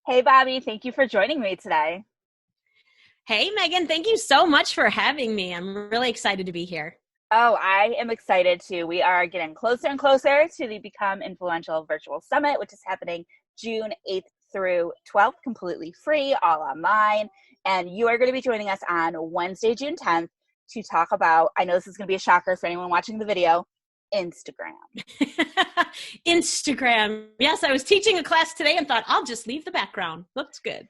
Hey, Bobby, thank you for joining me today. Hey, Megan, thank you so much for having me. I'm really excited to be here. Oh, I am excited too. We are getting closer and closer to the Become Influential Virtual Summit, which is happening June 8th through 12th, completely free, all online. And you are going to be joining us on Wednesday, June 10th to talk about, I know this is going to be a shocker for anyone watching the video, Instagram. Instagram. Yes, I was teaching a class today and thought I'll just leave the background. Looks good.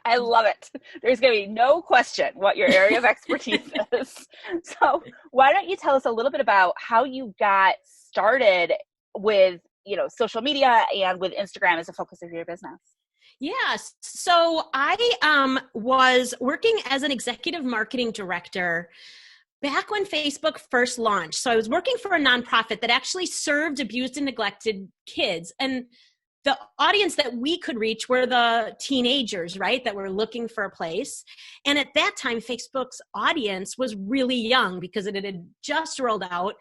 I love it. There's going to be no question what your area of expertise is. So, why don't you tell us a little bit about how you got started with, social media and with Instagram as a focus of your business? Yes. So I was working as an executive marketing director back when Facebook first launched. So I was working for a nonprofit that actually served abused and neglected kids. And the audience that we could reach were the teenagers, right, that were looking for a place. And at that time, Facebook's audience was really young because it had just rolled out.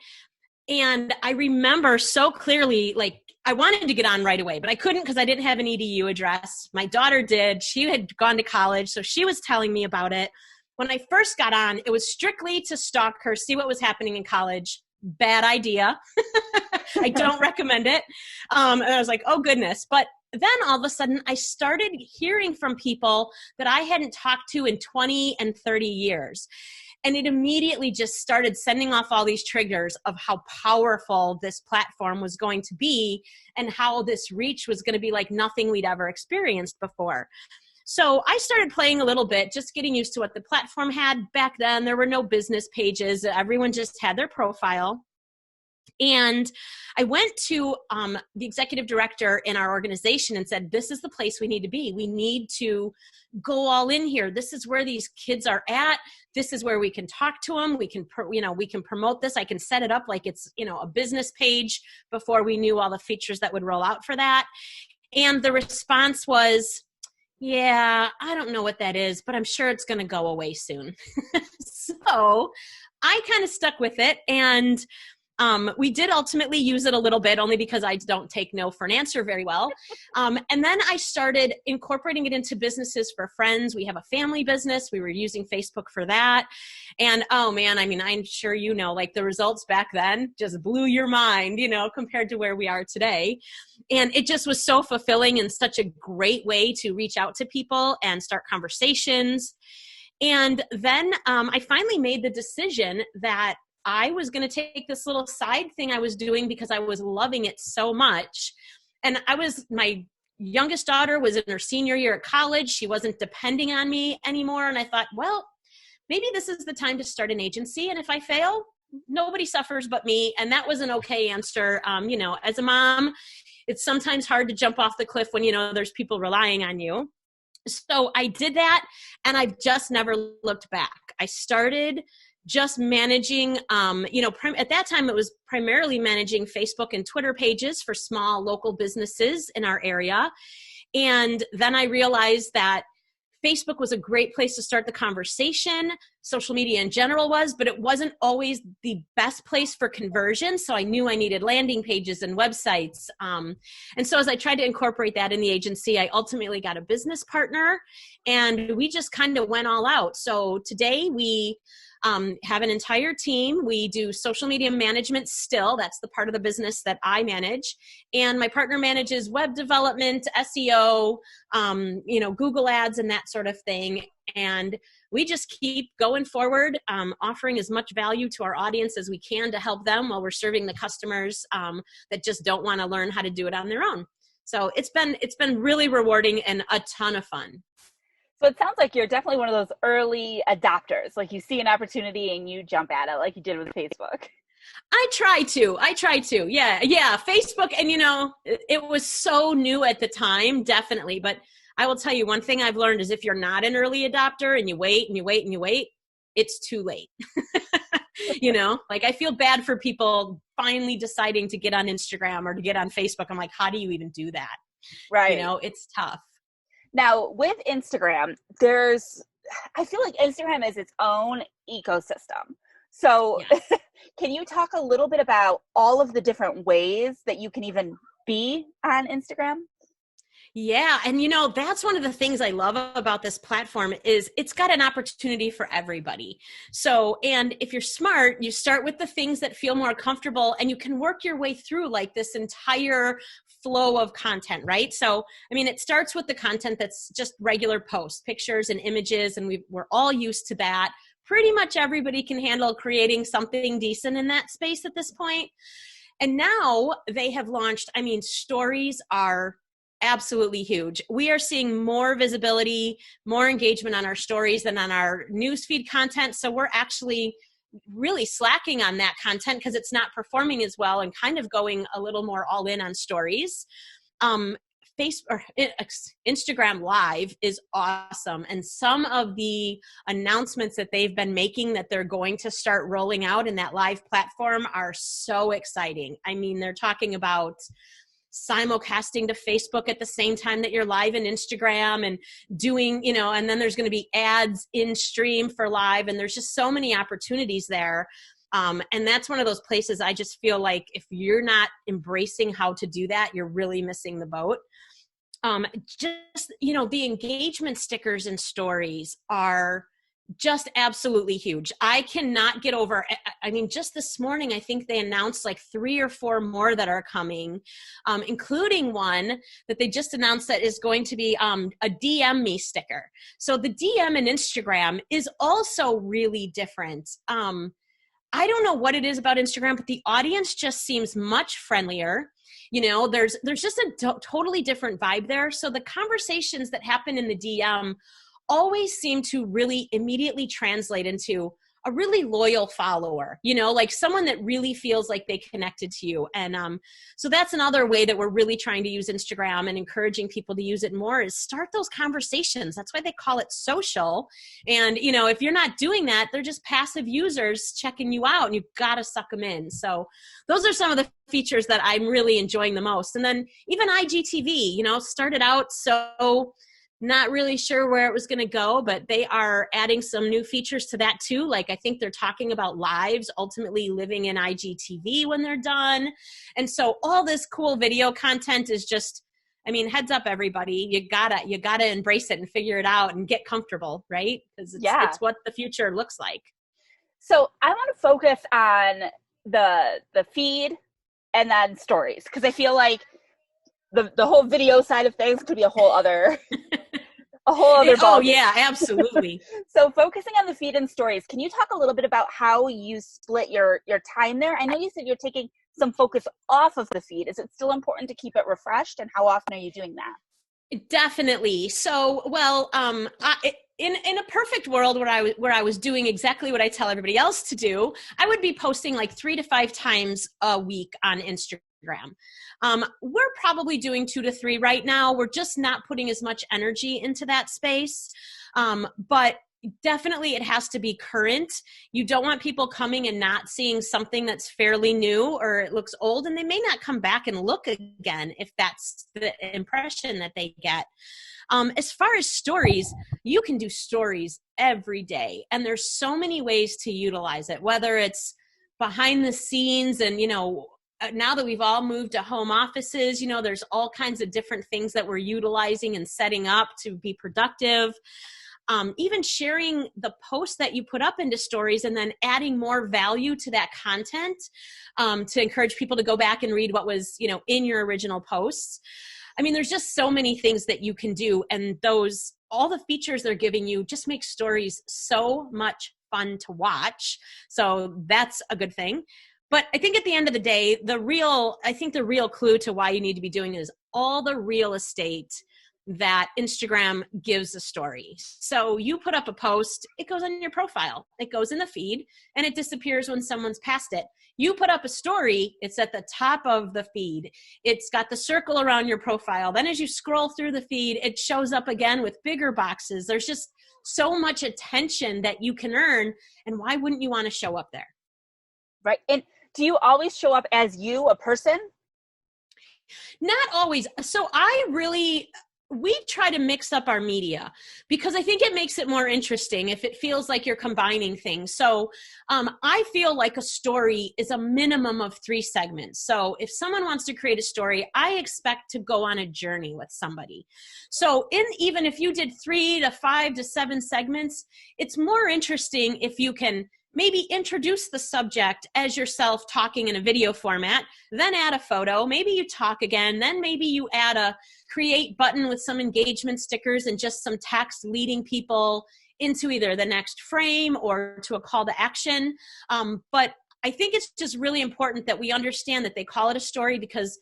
And I remember so clearly, like, I wanted to get on right away, but I couldn't because I didn't have an EDU address. My daughter did. She had gone to college, so she was telling me about it. When I first got on, it was strictly to stalk her, see what was happening in college. Bad idea. I don't recommend it. And I was like, oh, goodness. But then all of a sudden, I started hearing from people that I hadn't talked to in 20 and 30 years. And it immediately just started sending off all these triggers of how powerful this platform was going to be and how this reach was going to be like nothing we'd ever experienced before. So I started playing a little bit, just getting used to what the platform had. Back then, there were no business pages. Everyone just had their profile. And I went to the executive director in our organization and said, this is the place we need to be. We need to go all in here. This is where these kids are at. This is where we can talk to them. We can promote this. I can set it up like it's, a business page before we knew all the features that would roll out for that. And the response was, yeah, I don't know what that is, but I'm sure it's going to go away soon. So I kind of stuck with it. And we did ultimately use it a little bit, only because I don't take no for an answer very well. And then I started incorporating it into businesses for friends. We have a family business. We were using Facebook for that. And oh man, I mean, I'm sure like the results back then just blew your mind, compared to where we are today. And it just was so fulfilling and such a great way to reach out to people and start conversations. And then I finally made the decision that I was going to take this little side thing I was doing because I was loving it so much. And my youngest daughter was in her senior year at college. She wasn't depending on me anymore. And I thought, well, maybe this is the time to start an agency. And if I fail, nobody suffers but me. And that was an okay answer. As a mom, it's sometimes hard to jump off the cliff when, there's people relying on you. So I did that, and I've just never looked back. I started just managing, at that time it was primarily managing Facebook and Twitter pages for small local businesses in our area. And then I realized that Facebook was a great place to start the conversation. Social media in general was, but it wasn't always the best place for conversion. So I knew I needed landing pages and websites. And so as I tried to incorporate that in the agency, I ultimately got a business partner, and we just kind of went all out. So today we have an entire team. We do social media management still. That's the part of the business that I manage. And my partner manages web development, SEO, Google ads and that sort of thing. And we just keep going forward, offering as much value to our audience as we can to help them while we're serving the customers that just don't want to learn how to do it on their own. So it's been really rewarding and a ton of fun. So it sounds like you're definitely one of those early adopters. Like you see an opportunity and you jump at it like you did with Facebook. I try to. Yeah. Facebook, and it was so new at the time, definitely. But I will tell you, one thing I've learned is if you're not an early adopter and you wait and you wait and you wait, it's too late. Like I feel bad for people finally deciding to get on Instagram or to get on Facebook. I'm like, how do you even do that? Right. It's tough. Now, with Instagram, I feel like Instagram is its own ecosystem. So Yes. can you talk a little bit about all of the different ways that you can even be on Instagram? Yeah. And that's one of the things I love about this platform is it's got an opportunity for everybody. So, and if you're smart, you start with the things that feel more comfortable and you can work your way through like this entire flow of content, right? So, I mean, it starts with the content that's just regular posts, pictures and images, and we're all used to that. Pretty much everybody can handle creating something decent in that space at this point. And now they have launched, I mean, stories are absolutely huge. We are seeing more visibility, more engagement on our stories than on our newsfeed content. So we're actually really slacking on that content because it's not performing as well and kind of going a little more all in on stories. Instagram Live is awesome. And some of the announcements that they've been making that they're going to start rolling out in that live platform are so exciting. I mean, they're talking about simulcasting to Facebook at the same time that you're live in Instagram and doing, and then there's going to be ads in stream for live. And there's just so many opportunities there. And that's one of those places I just feel like if you're not embracing how to do that, you're really missing the boat. The engagement stickers and stories are just absolutely huge. I cannot get over, I mean, just this morning, I think they announced like 3 or 4 more that are coming, including one that they just announced that is going to be a DM me sticker. So the DM in Instagram is also really different. I don't know what it is about Instagram, but the audience just seems much friendlier. There's just a totally different vibe there. So the conversations that happen in the DM always seem to really immediately translate into a really loyal follower, like someone that really feels like they connected to you. And so that's another way that we're really trying to use Instagram and encouraging people to use it more is start those conversations. That's why they call it social. And, if you're not doing that, they're just passive users checking you out and you've got to suck them in. So those are some of the features that I'm really enjoying the most. And then even IGTV, started out so not really sure where it was going to go, but they are adding some new features to that too. Like I think they're talking about lives ultimately living in IGTV when they're done. And so all this cool video content is just, I mean, heads up everybody, you gotta embrace it and figure it out and get comfortable, right? Because it's what the future looks like. So I want to focus on the feed and then stories, because I feel like the whole video side of things could be a whole other ballgame. Oh yeah, absolutely. So focusing on the feed and stories, can you talk a little bit about how you split your time there? I know you said you're taking some focus off of the feed. Is it still important to keep it refreshed, and how often are you doing that? Definitely. So, well, in a perfect world where I was doing exactly what I tell everybody else to do, I would be posting like 3 to 5 times a week on Instagram. We're probably doing 2 to 3 right now. We're just not putting as much energy into that space. But definitely it has to be current. You don't want people coming and not seeing something that's fairly new or it looks old, and they may not come back and look again if that's the impression that they get. As far as stories, you can do stories every day, and there's so many ways to utilize it, whether it's behind the scenes and, now that we've all moved to home offices, there's all kinds of different things that we're utilizing and setting up to be productive. Even sharing the posts that you put up into stories and then adding more value to that content to encourage people to go back and read what was, in your original posts. I mean, there's just so many things that you can do. And all the features they're giving you just make stories so much fun to watch. So that's a good thing. But I think at the end of the day, the real clue to why you need to be doing it is all the real estate that Instagram gives a story. So you put up a post, it goes on your profile, it goes in the feed, and it disappears when someone's passed it. You put up a story, it's at the top of the feed. It's got the circle around your profile. Then as you scroll through the feed, it shows up again with bigger boxes. There's just so much attention that you can earn, and why wouldn't you want to show up there? Right. And do you always show up as you, a person? Not always. So we try to mix up our media because I think it makes it more interesting if it feels like you're combining things. So I feel like a story is a minimum of 3 segments. So if someone wants to create a story, I expect to go on a journey with somebody. So even if you did 3 to 5 to 7 segments, it's more interesting if you can maybe introduce the subject as yourself talking in a video format, then add a photo, maybe you talk again, then maybe you add a create button with some engagement stickers and just some text leading people into either the next frame or to a call to action. But I think it's just really important that we understand that they call it a story because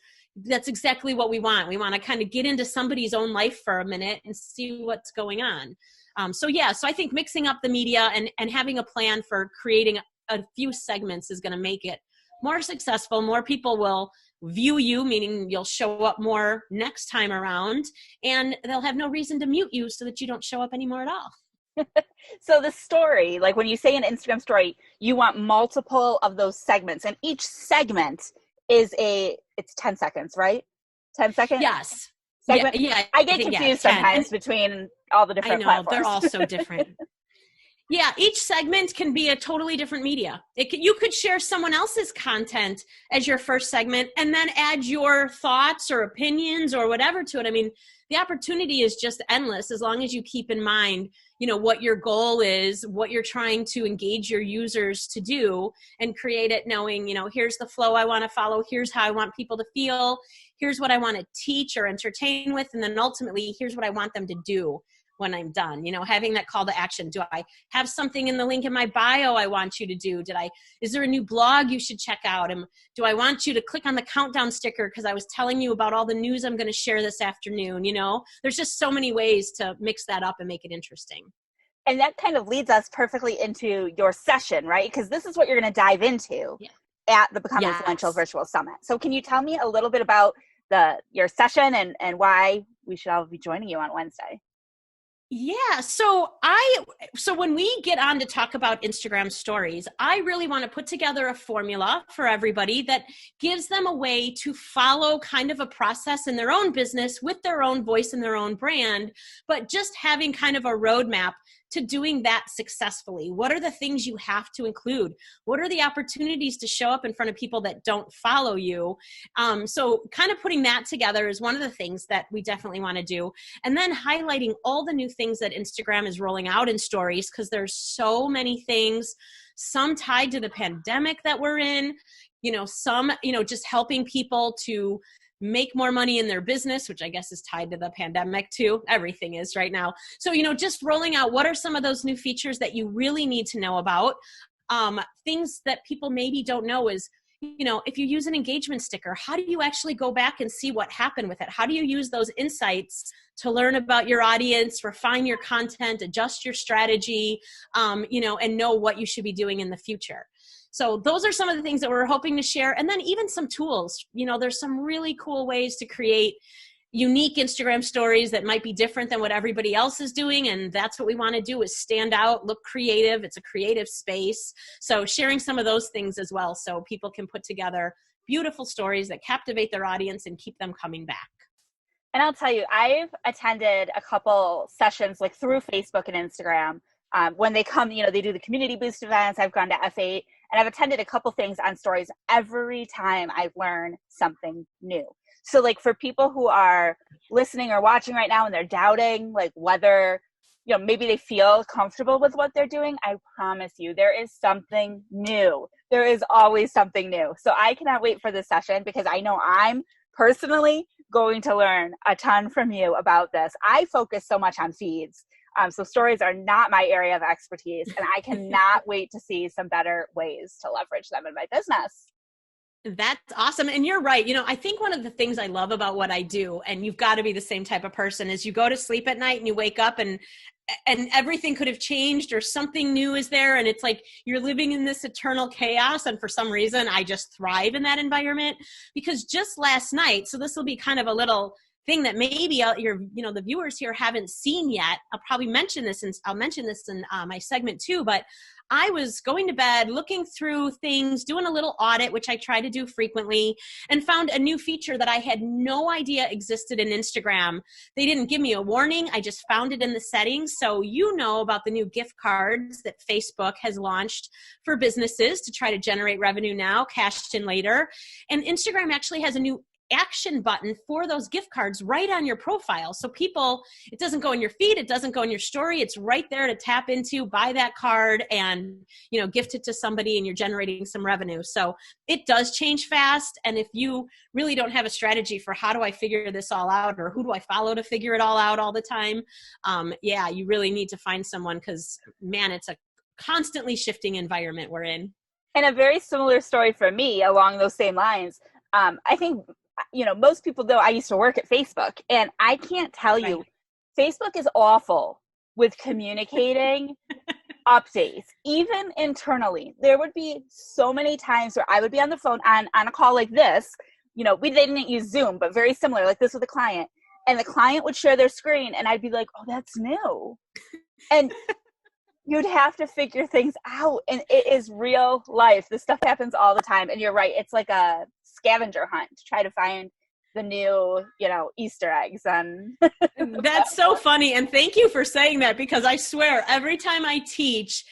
that's exactly what we want. We want to kind of get into somebody's own life for a minute and see what's going on. So I think mixing up the media and having a plan for creating a few segments is going to make it more successful. More people will view you, meaning you'll show up more next time around, and they'll have no reason to mute you so that you don't show up anymore at all. So the story, like when you say an Instagram story, you want multiple of those segments, and each segment is it's 10 seconds, right? 10 seconds? Yes. Segment? Yeah. I get confused sometimes between all the different platforms. They're all so different. Yeah, each segment can be a totally different media. You could share someone else's content as your first segment and then add your thoughts or opinions or whatever to it. I mean, the opportunity is just endless as long as you keep in mind, what your goal is, what you're trying to engage your users to do, and create it knowing, here's the flow I want to follow, here's how I want people to feel, here's what I want to teach or entertain with, and then ultimately, here's what I want them to do when I'm done, having that call to action. Do I have something in the link in my bio I want you to do? Is there a new blog you should check out? Do I want you to click on the countdown sticker because I was telling you about all the news I'm going to share this afternoon? There's just so many ways to mix that up and make it interesting. And that kind of leads us perfectly into your session, right? Because this is what you're going to dive into at the Become Influential Virtual Summit. So can you tell me a little bit about your session and why we should all be joining you on Wednesday? Yeah. So when we get on to talk about Instagram stories, I really want to put together a formula for everybody that gives them a way to follow kind of a process in their own business with their own voice and their own brand, but just having kind of a roadmap to doing that successfully. What are the things you have to include? What are the opportunities to show up in front of people that don't follow you? So kind of putting that together is one of the things that we definitely want to do. And then highlighting all the new things that Instagram is rolling out in stories, because there's so many things, some tied to the pandemic that we're in, some, just helping people to make more money in their business, which I guess is tied to the pandemic too. Everything is right now. So, just rolling out what are some of those new features that you really need to know about. Things that people maybe don't know is, if you use an engagement sticker, how do you actually go back and see what happened with it? How do you use those insights to learn about your audience, refine your content, adjust your strategy, and know what you should be doing in the future? So those are some of the things that we're hoping to share. And then even some tools, there's some really cool ways to create unique Instagram stories that might be different than what everybody else is doing. And that's what we want to do, is stand out, look creative. It's a creative space. So sharing some of those things as well, so people can put together beautiful stories that captivate their audience and keep them coming back. And I'll tell you, I've attended a couple sessions like through Facebook and Instagram. When they come, they do the community boost events. I've gone to F8 and I've attended a couple things on stories. Every time I've learned something new. So like for people who are listening or watching right now and they're doubting like whether, maybe they feel comfortable with what they're doing, I promise you there is something new. There is always something new. So I cannot wait for this session because I know I'm personally going to learn a ton from you about this. I focus so much on feeds. So stories are not my area of expertise, and I cannot wait to see some better ways to leverage them in my business. That's awesome. And you're right. I think one of the things I love about what I do, and you've got to be the same type of person, is you go to sleep at night and you wake up and everything could have changed or something new is there. And it's like you're living in this eternal chaos. And for some reason, I just thrive in that environment, because just last night, so this will be kind of a little thing that maybe the viewers here haven't seen yet. I'll probably mention this, and I'll mention this in my segment too, but I was going to bed, looking through things, doing a little audit, which I try to do frequently, and found a new feature that I had no idea existed in Instagram. They didn't give me a warning. I just found it in the settings. So you know about the new gift cards that Facebook has launched for businesses to try to generate revenue now, cashed in later. And Instagram actually has a new action button for those gift cards right on your profile. So people, it doesn't go in your feed, it doesn't go in your story. It's right there to tap into, buy that card and, gift it to somebody, and you're generating some revenue. So it does change fast. And if you really don't have a strategy for how do I figure this all out, or who do I follow to figure it all out all the time? You really need to find someone, because man, it's a constantly shifting environment we're in. And a very similar story for me along those same lines. I think, most people know I used to work at Facebook, and I can't tell you, Facebook is awful with communicating updates, even internally. There would be so many times where I would be on the phone on a call like this. They didn't use Zoom, but very similar, like this with a client. And the client would share their screen, and I'd be like, oh, that's new. And you'd have to figure things out. And it is real life. This stuff happens all the time. And you're right. It's like a scavenger hunt to try to find the new, Easter eggs. And that's so funny. And thank you for saying that, because I swear every time I teach,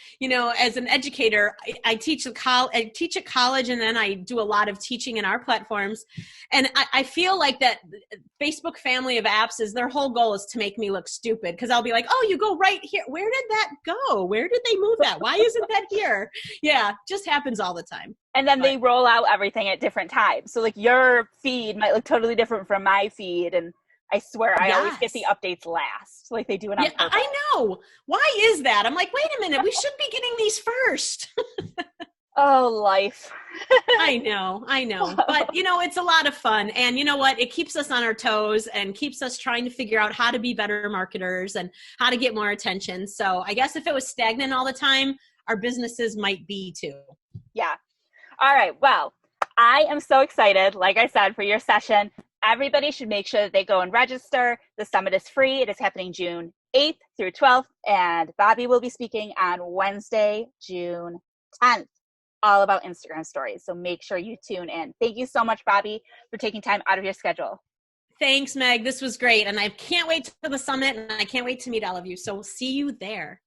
as an educator, I teach at college, and then I do a lot of teaching in our platforms. And I feel like that Facebook family of apps is, their whole goal is to make me look stupid, because I'll be like, oh, you go right here. Where did that go? Where did they move that? Why isn't that here? Yeah, just happens all the time. And then they roll out everything at different times. So like your feed might look totally different from my feed. And I swear I always get the updates last. Like they do it on purpose. I know. Why is that? I'm like, wait a minute. We should be getting these first. Oh, life. I know. But, it's a lot of fun. And you know what? It keeps us on our toes and keeps us trying to figure out how to be better marketers and how to get more attention. So I guess if it was stagnant all the time, our businesses might be too. Yeah. All right. Well, I am so excited, like I said, for your session. Everybody should make sure that they go and register. The summit is free. It is happening June 8th through 12th. And Bobbi will be speaking on Wednesday, June 10th, all about Instagram stories. So make sure you tune in. Thank you so much, Bobbi, for taking time out of your schedule. Thanks, Meg. This was great. And I can't wait to the summit, and I can't wait to meet all of you. So we'll see you there.